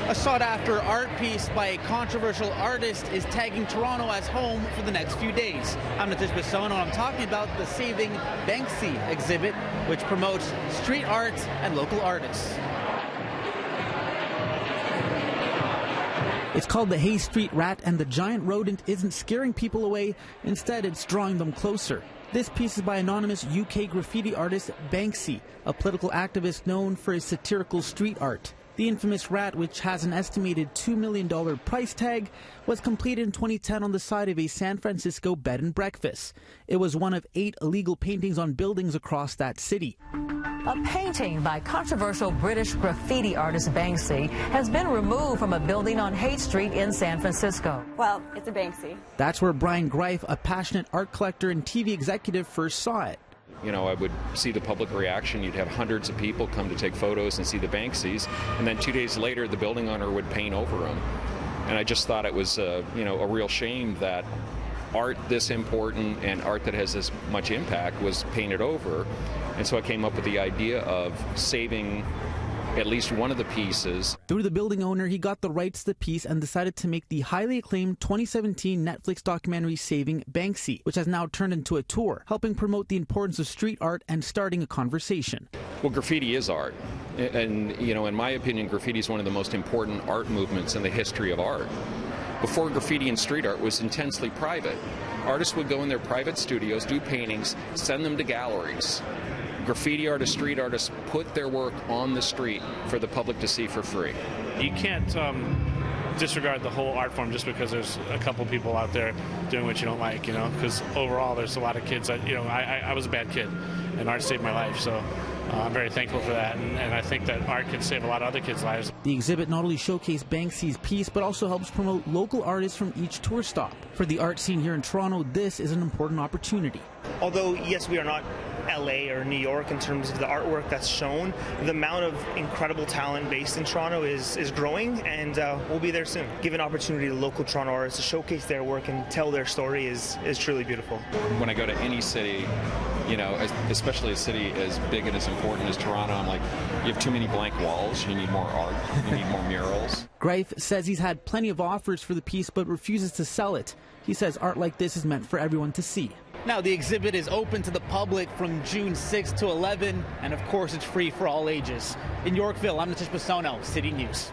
A sought-after art piece by a controversial artist is tagging Toronto as home for the next few days. I'm Nitish Bissonauth. I'm talking about the Saving Banksy exhibit, which promotes street art and local artists. It's called the Hay Street Rat, and the giant rodent isn't scaring people away. Instead, it's drawing them closer. This piece is by anonymous UK graffiti artist Banksy, a political activist known for his satirical street art. The infamous rat, which has an estimated $2 million price tag, was completed in 2010 on the side of a San Francisco bed and breakfast. It was one of 8 illegal paintings on buildings across that city. A painting by controversial British graffiti artist Banksy has been removed from a building on Hay Street in San Francisco. Well, it's a Banksy. That's where Brian Greif, a passionate art collector and TV executive, first saw it. You know, I would see the public reaction. You'd have hundreds of people come to take photos and see the Banksys, and then 2 days later the building owner would paint over them. And I just thought it was a real shame that art this important and art that has this much impact was painted over. And so I came up with the idea of saving at least one of the pieces. Through the building owner, he got the rights to the piece and decided to make the highly acclaimed 2017 Netflix documentary Saving Banksy, which has now turned into a tour, helping promote the importance of street art and starting a conversation. Well, graffiti is art. And, in my opinion, graffiti is one of the most important art movements in the history of art. Before, graffiti and street art was intensely private. Artists would go in their private studios, do paintings, send them to galleries. Graffiti artists, street artists put their work on the street for the public to see for free. You can't disregard the whole art form just because there's a couple people out there doing what you don't like, because overall there's a lot of kids that, I was a bad kid and art saved my life, so I'm very thankful for that, and I think that art can save a lot of other kids' lives. The exhibit not only showcased Banksy's piece, but also helps promote local artists from each tour stop. For the art scene here in Toronto, this is an important opportunity. Although, yes, we are not LA or New York in terms of the artwork that's shown, the amount of incredible talent based in Toronto is growing, and we'll be there soon. Give an opportunity to local Toronto artists to showcase their work and tell their story is truly beautiful. When I go to any city, especially a city as big and as important as Toronto, I'm like, you have too many blank walls, you need more art, you need more murals. Greif says he's had plenty of offers for the piece but refuses to sell it. He says art like this is meant for everyone to see. Now, the exhibit is open to the public from June 6 to 11, and of course it's free for all ages. In Yorkville, I'm Nitish Bissonauth, City News.